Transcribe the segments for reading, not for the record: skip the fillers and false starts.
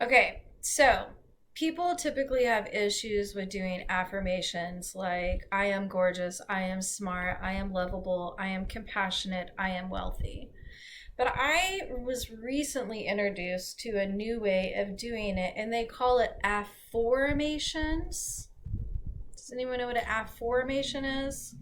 Okay, so people typically have issues with doing affirmations like, I am gorgeous, I am smart, I am lovable, I am compassionate, I am wealthy. But I was recently introduced to a new way of doing it, and they call it AfFORmations. Does anyone know what an AfFORmation is?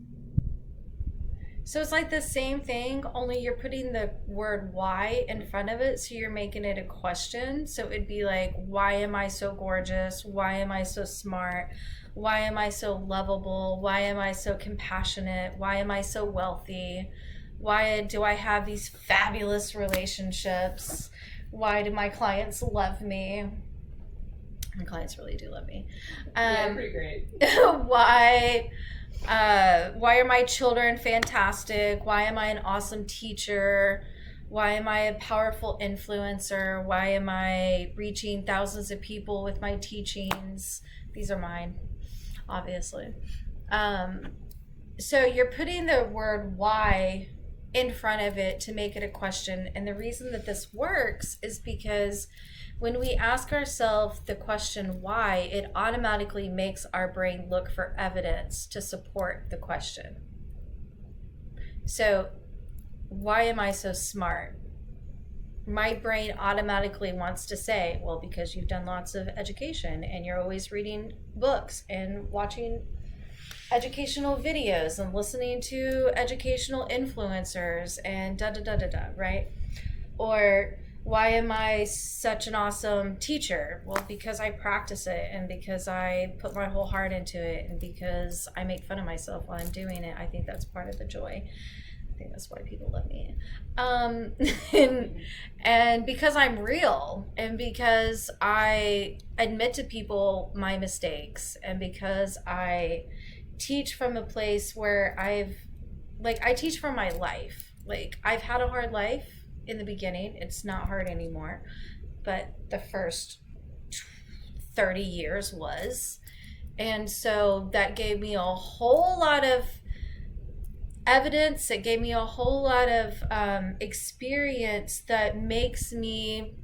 So it's like the same thing, only you're putting the word why in front of it, so you're making it a question. So it'd be like, why am I so gorgeous? Why am I so smart? Why am I so lovable? Why am I so compassionate? Why am I so wealthy? Why do I have these fabulous relationships? Why do my clients love me? My clients really do love me. Yeah, pretty great. Why why are my children fantastic? Why am I an awesome teacher? Why am I a powerful influencer? Why am I reaching thousands of people with my teachings? These are mine, obviously. Um, so you're putting the word why in front of it to make it a question. And the reason that this works is because when we ask ourselves the question why, it automatically makes our brain look for evidence to support the question. So, why am I so smart? My brain automatically wants to say, well, because you've done lots of education and you're always reading books and watching educational videos and listening to educational influencers and da da da da da, right? Or why am I such an awesome teacher? Well, because I practice it and because I put my whole heart into it and because I make fun of myself while I'm doing it. I think that's part of the joy. I think that's why people love me. Um, and, and because I'm real and because I admit to people my mistakes and because I teach from a place where I teach from my life. Like, I've had a hard life in the beginning. It's not hard anymore, but the first 30 years was. And so that gave me a whole lot of evidence. It gave me a whole lot of experience that makes me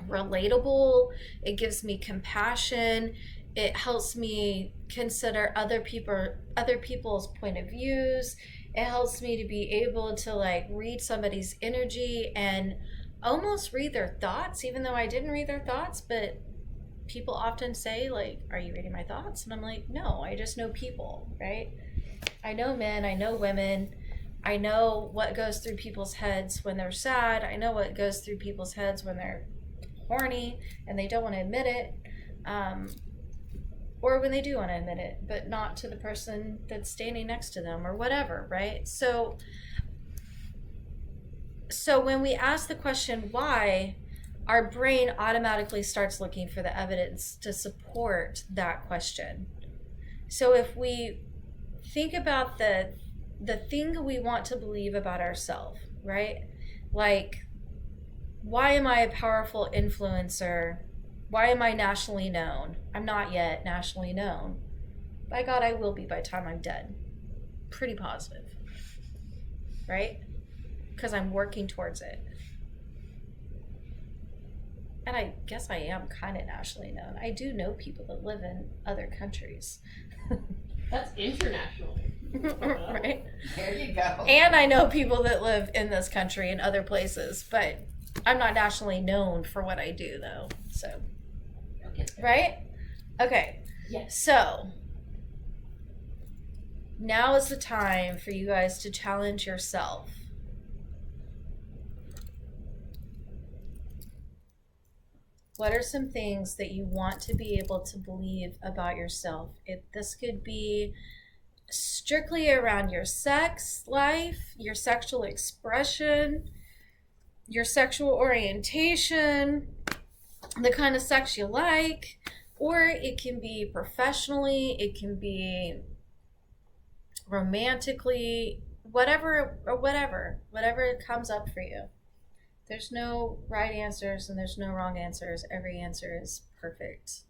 relatable. It gives me compassion. It helps me consider other people's point of views. It helps me to be able to like read somebody's energy and almost read their thoughts, even though I didn't read their thoughts. But people often say, like, are you reading my thoughts? And I'm like, no, I just know people, right? I know men, I know women. I know what goes through people's heads when they're sad. I know what goes through people's heads when they're horny and they don't want to admit it. Or when they do want to admit it, but not to the person that's standing next to them or whatever, right? So when we ask the question why, our brain automatically starts looking for the evidence to support that question. So if we think about the thing we want to believe about ourselves, right? Like, why am I a powerful influencer? Why am I nationally known? I'm not yet nationally known. By God, I will be by the time I'm dead. Pretty positive, right? Because I'm working towards it. And I guess I am kind of nationally known. I do know people that live in other countries. That's international. Right? There you go. And I know people that live in this country and other places, but I'm not nationally known for what I do, though. So, right? Okay. Yes. So, now is the time for you guys to challenge yourself. What are some things that you want to be able to believe about yourself? This could be strictly around your sex life, your sexual expression, your sexual orientation, the kind of sex you like, or it can be professionally, it can be romantically, whatever comes up for you. There's no right answers and there's no wrong answers. Every answer is perfect